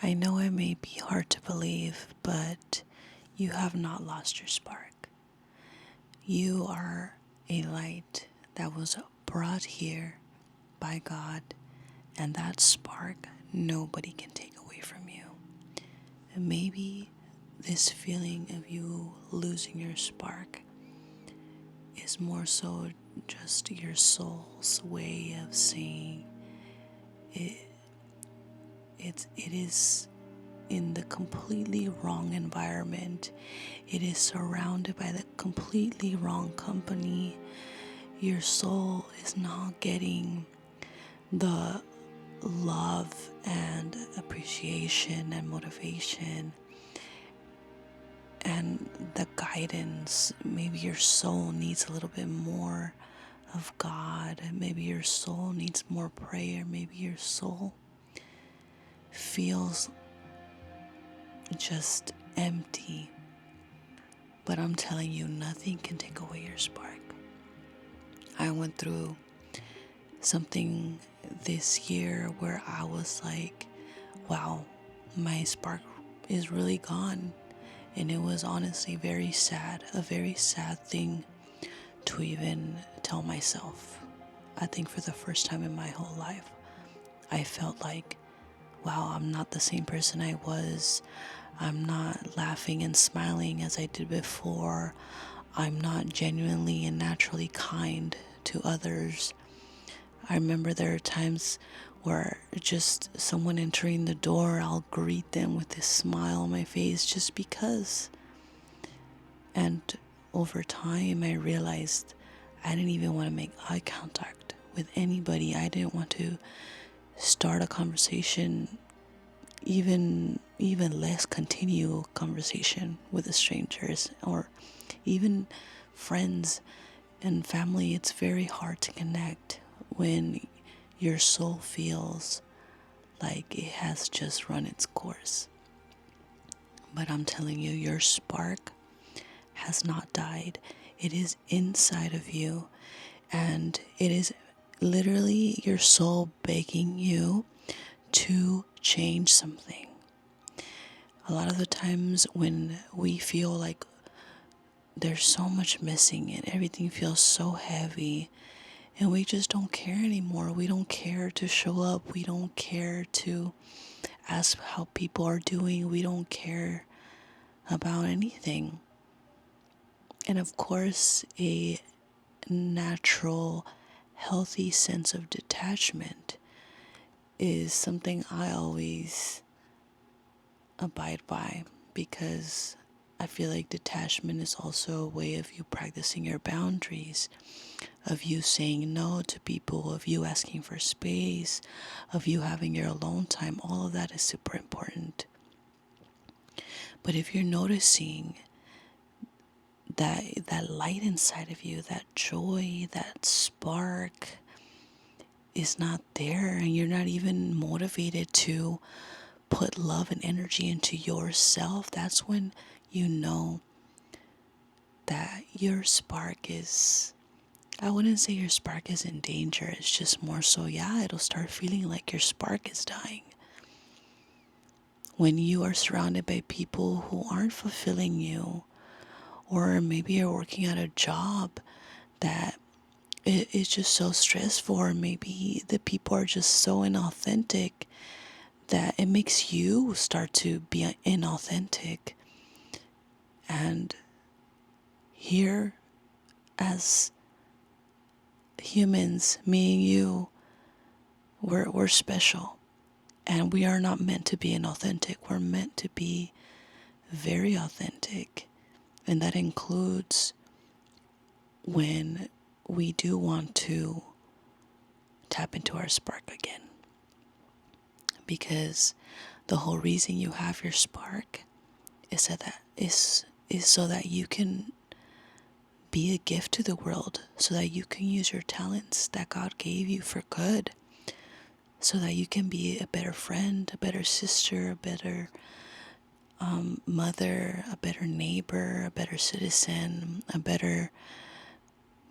I know it may be hard to believe, but you have not lost your spark. You are a light that was brought here by God, and that spark nobody can take away from you. And maybe this feeling of you losing your spark is more so just your soul's way of saying it is in the completely wrong environment. It is surrounded by the completely wrong company. Your soul is not getting the love and appreciation and motivation and the guidance. Maybe your soul needs a little bit more of God. Maybe your soul needs more prayer. Maybe your soul feels just empty. But I'm telling you, nothing can take away your spark. I went through something this year where I was like, wow, my spark is really gone. And it was honestly very sad, a very sad thing to even tell myself. I think for the first time in my whole life, I felt like, wow, I'm not the same person I was. I'm not laughing and smiling as I did before. I'm not genuinely and naturally kind to others. I remember there are times where just someone entering the door, I'll greet them with this smile on my face just because. And over time, I realized I didn't even want to make eye contact with anybody. I didn't want to start a conversation, even less continue a conversation with the strangers or even friends and family. It's very hard to connect when your soul feels like it has just run its course. But I'm telling you, your spark has not died. It is inside of you, and it is literally your soul begging you to change something. A lot of the times when we feel like there's so much missing and everything feels so heavy, and we just don't care anymore. We don't care to show up. We don't care to ask how people are doing. We don't care about anything. And of course, a natural, healthy sense of detachment is something I always abide by, because I feel like detachment is also a way of you practicing your boundaries, of you saying no to people, of you asking for space, of you having your alone time. All of that is super important. But if you're noticing that light inside of you, that joy, that spark is not there, and you're not even motivated to put love and energy into yourself, that's when you know that your spark is, I wouldn't say your spark is in danger. It's just more so, yeah, it'll start feeling like your spark is dying. When you are surrounded by people who aren't fulfilling you, or maybe you're working at a job that it is just so stressful, or maybe the people are just so inauthentic that it makes you start to be inauthentic. And here, as humans, me and you, we're special. And we are not meant to be inauthentic. We're meant to be very authentic. And that includes when we do want to tap into our spark again. Because the whole reason you have your spark is so that you can be a gift to the world, so that you can use your talents that God gave you for good, so that you can be a better friend, a better sister, a better mother, a better neighbor, a better citizen, a better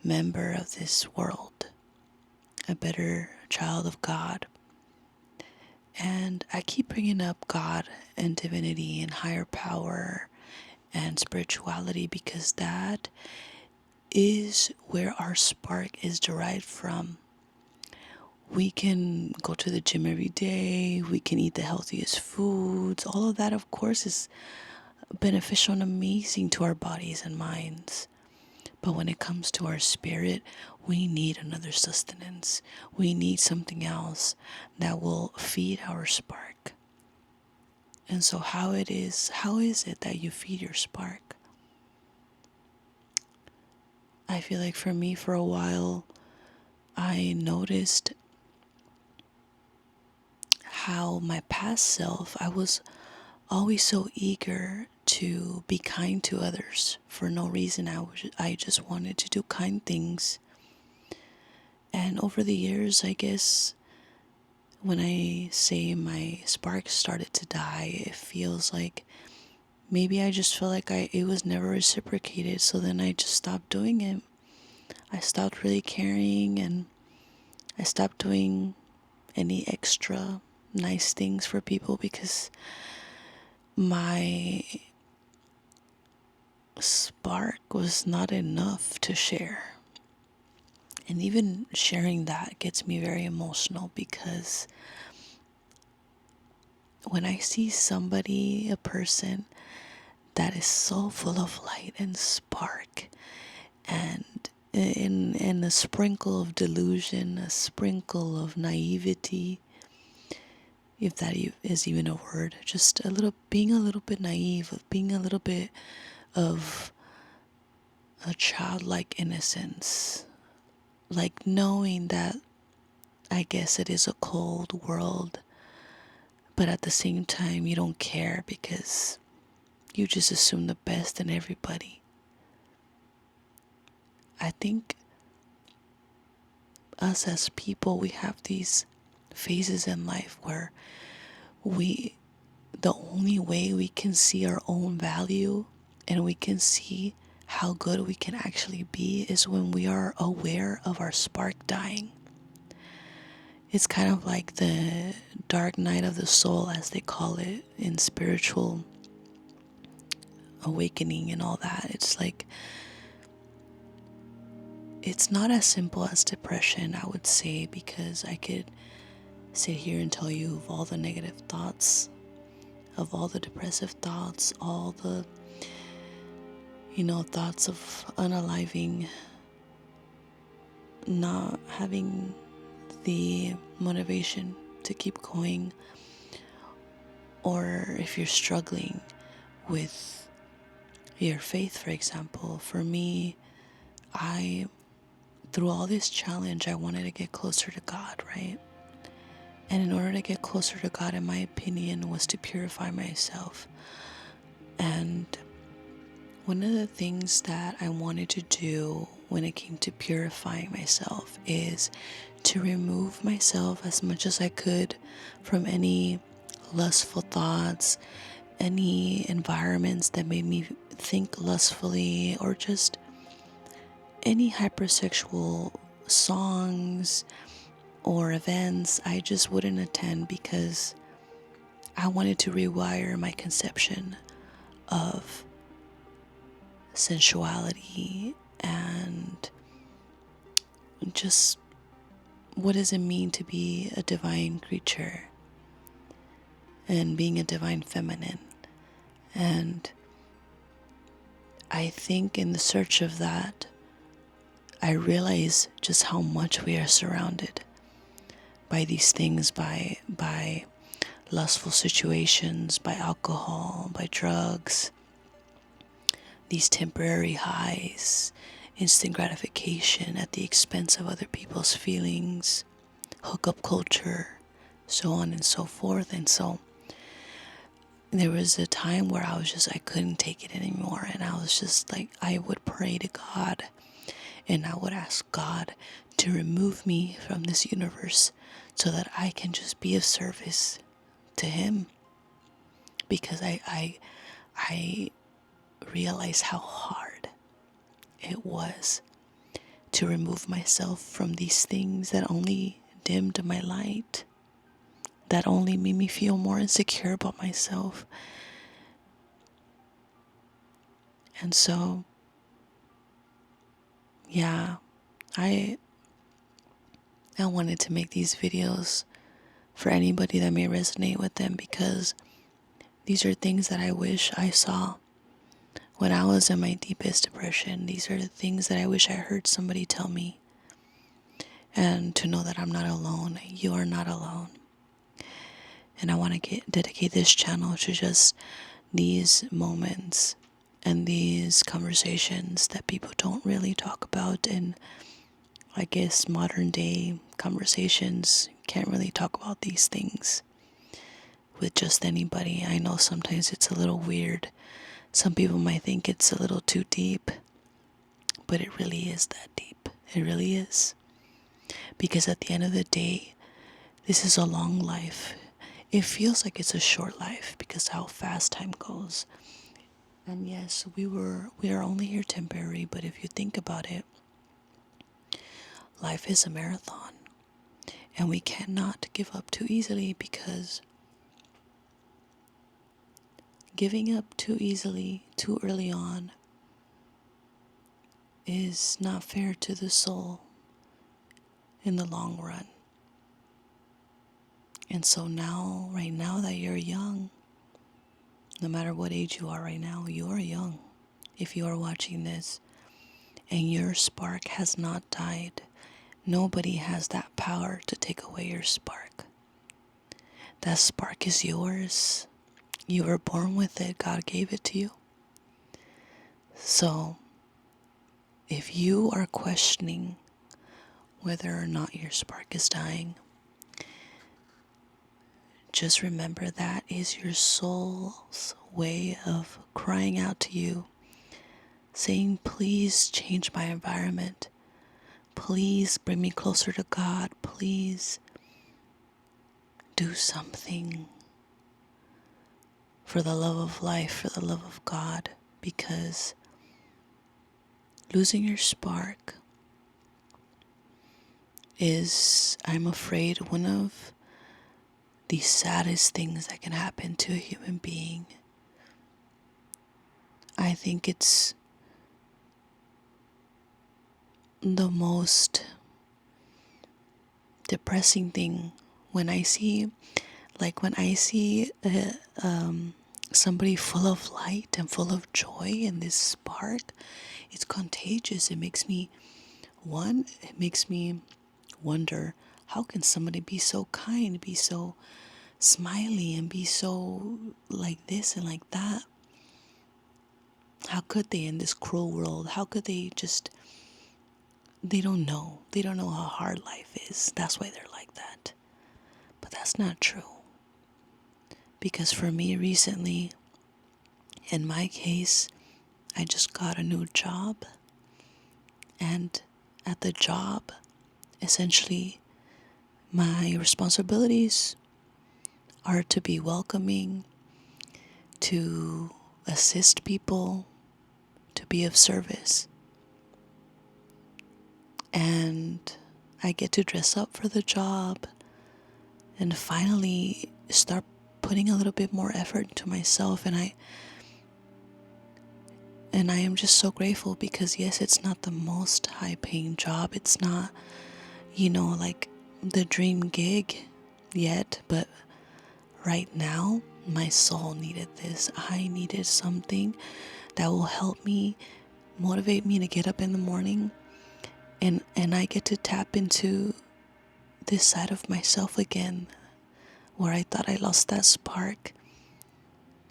member of this world, a better child of God. And I keep bringing up God and divinity and higher power and spirituality because that is where our spark is derived from. We can go to the gym every day, we can eat the healthiest foods. All of that, of course, is beneficial and amazing to our bodies and minds. But when it comes to our spirit, we need another sustenance. We need something else that will feed our spark. And so how is it that you feed your spark? I feel like for me, for a while, I noticed how my past self, I was always so eager to be kind to others for no reason. I just wanted to do kind things. And over the years, I guess when I say my spark started to die, it feels like maybe I just felt like it was never reciprocated. So then I just stopped doing it. I stopped really caring, and I stopped doing any extra nice things for people because my spark was not enough to share. And even sharing that gets me very emotional because when I see somebody, a person that is so full of light and spark and in a sprinkle of delusion, a sprinkle of naivety, if that is even a word, just being a little bit naive, of being a little bit of a childlike innocence, like knowing that I guess it is a cold world, but at the same time you don't care because you just assume the best in everybody. I think us as people, we have these phases in life where the only way we can see our own value and we can see how good we can actually be is when we are aware of our spark dying. It's kind of like the dark night of the soul, as they call it in spiritual awakening and all that. It's like, it's not as simple as depression, I would say, because I could sit here and tell you of all the negative thoughts, of all the depressive thoughts, all the, thoughts of unaliving, not having the motivation to keep going, or if you're struggling with your faith, for example. For me, through all this challenge, I wanted to get closer to God, right? And in order to get closer to God, in my opinion, was to purify myself. And one of the things that I wanted to do when it came to purifying myself is to remove myself as much as I could from any lustful thoughts, any environments that made me think lustfully, or just any hypersexual songs or events. I just wouldn't attend because I wanted to rewire my conception of sensuality and just what does it mean to be a divine creature and being a divine feminine. And I think in the search of that, I realize just how much we are surrounded by these things, by lustful situations, by alcohol, by drugs, these temporary highs, instant gratification at the expense of other people's feelings, hookup culture, so on and so forth. And so there was a time where I couldn't take it anymore. And I was just like, I would pray to God and I would ask God to remove me from this universe so that I can just be of service to Him. Because I realized how hard it was to remove myself from these things that only dimmed my light, that only made me feel more insecure about myself. And so, yeah, I wanted to make these videos for anybody that may resonate with them, because these are things that I wish I saw when I was in my deepest depression. These are the things that I wish I heard somebody tell me. And to know that I'm not alone. You are not alone. And I want to dedicate this channel to just these moments and these conversations that people don't really talk about. And I guess modern day conversations can't really talk about these things with just anybody. I know sometimes it's a little weird. Some people might think it's a little too deep, but it really is that deep. It really is. Because at the end of the day, this is a long life. It feels like it's a short life because how fast time goes. And yes, we are only here temporary, but if you think about it, life is a marathon. And we cannot give up too easily, because giving up too easily, too early on, is not fair to the soul in the long run. And so now, right now that you're young, no matter what age you are right now, you are young. If you are watching this and your spark has not died, nobody has that power to take away your spark. That spark is yours. You were born with it. God gave it to you. So, if you are questioning whether or not your spark is dying, just remember that is your soul's way of crying out to you, saying, please change my environment. Please bring me closer to God. Please do something for the love of life, for the love of God, because losing your spark is, I'm afraid, one of the saddest things that can happen to a human being. I think it's the most depressing thing when I see, somebody full of light and full of joy, and this spark, it's contagious. It makes me wonder, how can somebody be so kind, be so smiley, and be so like this and like that? How could they in this cruel world? How could they just, they don't know how hard life is. That's why they're like that. But that's not true. Because for me recently, in my case, I just got a new job. And at the job, essentially, my responsibilities are to be welcoming, to assist people, to be of service. And I get to dress up for the job and finally start putting a little bit more effort into myself. And I am just so grateful, because yes, it's not the most high paying job. It's not, like the dream gig yet, but right now my soul needed this. I needed something that will help me, motivate me to get up in the morning, and I get to tap into this side of myself again, where I thought I lost that spark.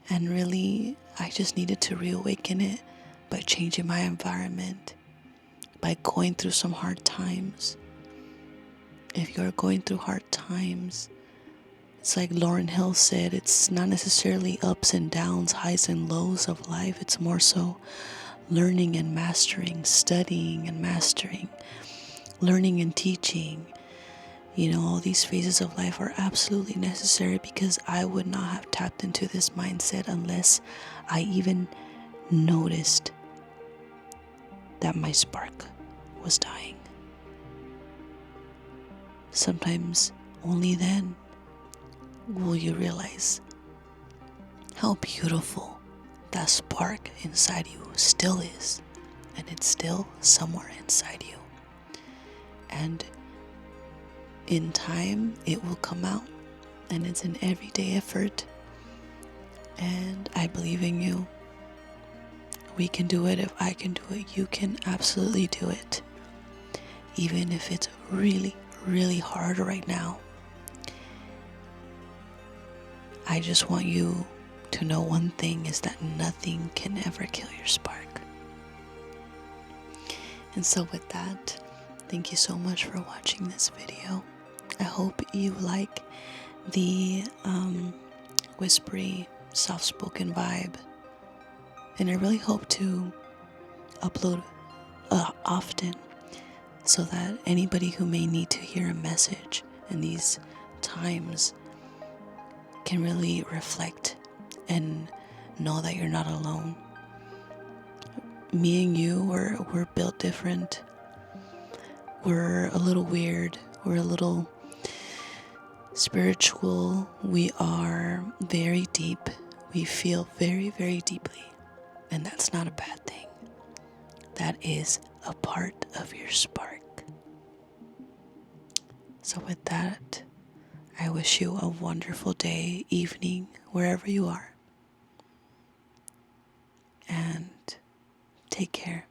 And really, I just needed to reawaken it by changing my environment, by going through some hard times. If you're going through hard times, it's like Lauryn Hill said, it's not necessarily ups and downs, highs and lows of life. It's more so learning and mastering, studying and mastering, learning and teaching. All these phases of life are absolutely necessary, because I would not have tapped into this mindset unless I even noticed that my spark was dying. Sometimes only then will you realize how beautiful that spark inside you still is. And it's still somewhere inside you. And in time, it will come out. And it's an everyday effort. And I believe in you. We can do it. If I can do it, you can absolutely do it. Even if it's really, really hard right now. I just want you to know one thing is that nothing can ever kill your spark. And so with that, thank you so much for watching this video. I hope you like the whispery, soft-spoken vibe. And I really hope to upload often so that anybody who may need to hear a message in these times can really reflect and know that you're not alone. Me and you, we're built different. We're a little weird. We're a little spiritual. We are very deep. We feel very, very deeply. And that's not a bad thing. That is a part of your spark. So with that, I wish you a wonderful day, evening, wherever you are. And take care.